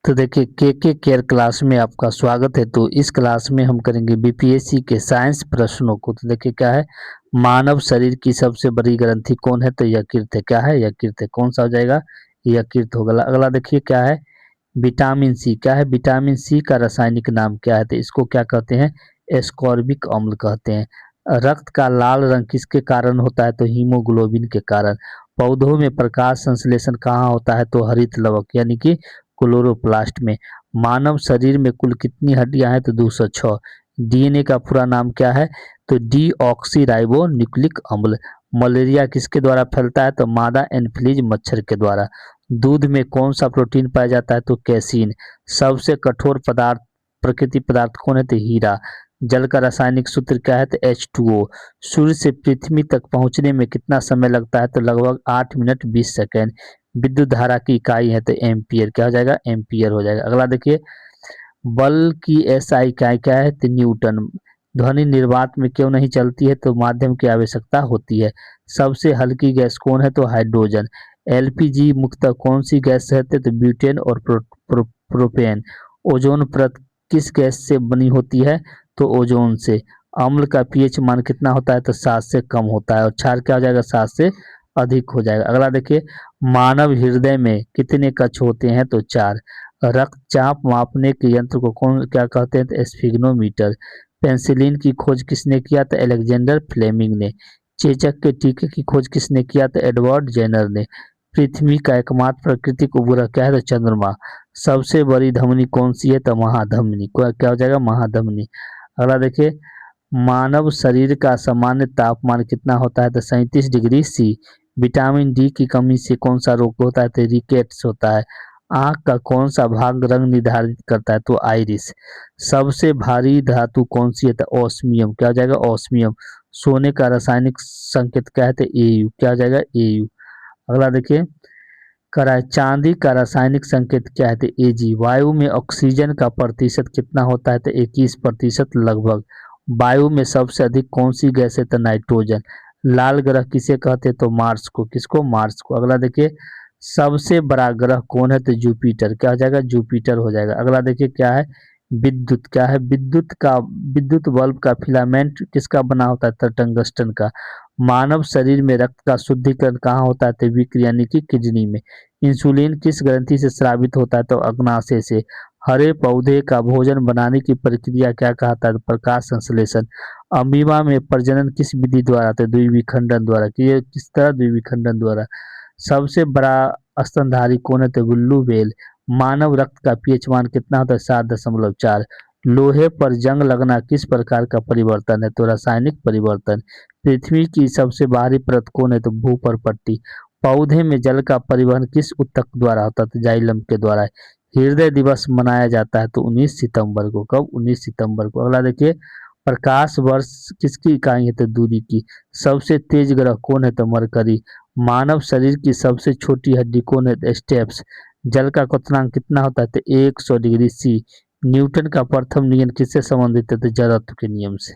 तो देखिए के केयर क्लास में आपका स्वागत है। तो इस क्लास में हम करेंगे बीपीएससी के साइंस प्रश्नों को। तो देखिए क्या है, मानव शरीर की सबसे बड़ी ग्रंथि कौन है? तो यकृत है। क्या है? यकृत है। कौन सा हो जाएगा? यकृत होगा। अगला देखिए क्या है, विटामिन सी। क्या है? विटामिन सी का रासायनिक नाम क्या है? तो इसको क्या कहते हैं? एस्कॉर्बिक अम्ल कहते हैं। रक्त का लाल रंग किसके कारण होता है? तो हीमोग्लोबिन के कारण। पौधों में प्रकाश संश्लेषण कहाँ होता है? तो हरित लवक यानी कि क्लोरोप्लास्ट में। मानव शरीर में कुल कितनी हड्डियां हैं? तो 206। डीएनए का पूरा नाम क्या है? तो डीऑक्सी राइबो न्यूक्लिक अम्ल। मलेरिया किसके द्वारा फैलता है? तो मादा एनफ्लूएंजा मच्छर के द्वारा। दूध में कौन सा प्रोटीन पाया जाता है? तो कैसीन। सबसे कठोर पदार्थ प्रकृति पदार्थ कौन है? तो हीरा। जल का रासायनिक सूत्र क्या है? तो H2O। सूर्य से पृथ्वी तक पहुंचने में कितना समय लगता है? तो लगभग 8 मिनट 20 सेकेंड। विद्युत धारा की इकाई है तो एम्पियर। क्या हो जाएगा? एम्पियर हो जाएगा। अगला देखिए, बल की एसआई इकाई क्या है? तो न्यूटन। ध्वनि निर्वात में क्यों नहीं चलती है? तो माध्यम की आवश्यकता होती है। सबसे हल्की गैस कौन है? तो हाइड्रोजन। एलपीजी मुख्यतः कौन सी गैस है? तो ब्यूटेन और प्रोपेन। ओजोन परत किस गैस से बनी होती है? तो ओजोन से। अम्ल का पीएच मान कितना होता है? तो 7 से कम होता है। और क्षार क्या हो जाएगा? 7 से अधिक हो जाएगा। अगला देखिए, मानव हृदय में कितने कक्ष होते हैं? तो 4। रक्तचाप मापने के यंत्र को कौन क्या कहते हैं? तो स्फिग्नोमीटर। पेंसिलिन की खोज किसने किया? तो अलेक्जेंडर फ्लेमिंग ने। चेचक के टीके की खोज किसने किया? तो एडवर्ड जेनर ने। पृथ्वी का एकमात्र प्राकृतिक उपग्रह क्या है? तो चंद्रमा। सबसे बड़ी धमनी कौन सी है? तो महाधमनी। क्या हो जाएगा? महाधमनी। अगला देखिए, मानव शरीर का सामान्य तापमान कितना होता है? तो 37 डिग्री सी। विटामिन डी की कमी से कौन सा रोग होता है? तो रिकेट्स होता है। आंख का कौन सा भाग रंग निर्धारित करता है? तो आइरिस। सबसे भारी धातु कौन सी है? तो ऑस्मियम। क्या हो जाएगा? ऑस्मियम। सोने का रासायनिक संकेत क्या है? तो एयू। क्या हो जाएगा? एयू। अगला देखिए, करा चांदी का रासायनिक संकेत क्या है? तो एजी। वायु में ऑक्सीजन का प्रतिशत कितना होता है? तो 21% लगभग। वायु में सबसे अधिक कौन सी गैस है? तो नाइट्रोजन। लाल ग्रह किसे कहते हैं? तो मार्स को। किसको? मार्स को। अगला देखिए, सबसे बड़ा ग्रह कौन है? तो जुपिटर। क्या हो जाएगा? जुपिटर हो जाएगा। अगला देखिए क्या है, विद्युत। क्या है? विद्युत बल्ब का फिलामेंट किसका बना होता है? तो टंगस्टन का। मानव शरीर में रक्त का शुद्धिकरण कहाँ होता है? तो विक्र यानी कि किडनी में। इंसुलिन किस ग्रंथि से स्रावित होता है? तो अग्नाशय से। हरे पौधे का भोजन बनाने की प्रक्रिया क्या कहता है? तो प्रकाश संश्लेषण। अमीबा में प्रजनन किस विधि द्वारा? तो द्विविखंडन द्वारा। कि ये किस तरह? द्विविखंडन द्वारा। सबसे बड़ा स्तनधारी कौन है? तो ब्लू व्हेल। मानव रक्त का पीएच मान कितना होता है? 7.4। लोहे पर जंग लगना किस प्रकार का परिवर्तन है? तो रासायनिक परिवर्तन। पृथ्वी की सबसे बाहरी परत कौन है? तो भूपर पट्टी। पौधे में जल का परिवहन किस ऊतक द्वारा होता है? तो जाइलम के द्वारा। हृदय दिवस मनाया जाता है तो 19 सितंबर को। कब? 19 सितंबर को। अगला देखिए, प्रकाश वर्ष किसकी इकाई है? तो दूरी की। सबसे तेज ग्रह कौन है? तो मरकरी। मानव शरीर की सबसे छोटी हड्डी कौन है? तो स्टेप्स। जल का क्वथनांक कितना होता है? तो 100 डिग्री सी। न्यूटन का प्रथम नियम किससे संबंधित है? तो जड़त्व के नियम से।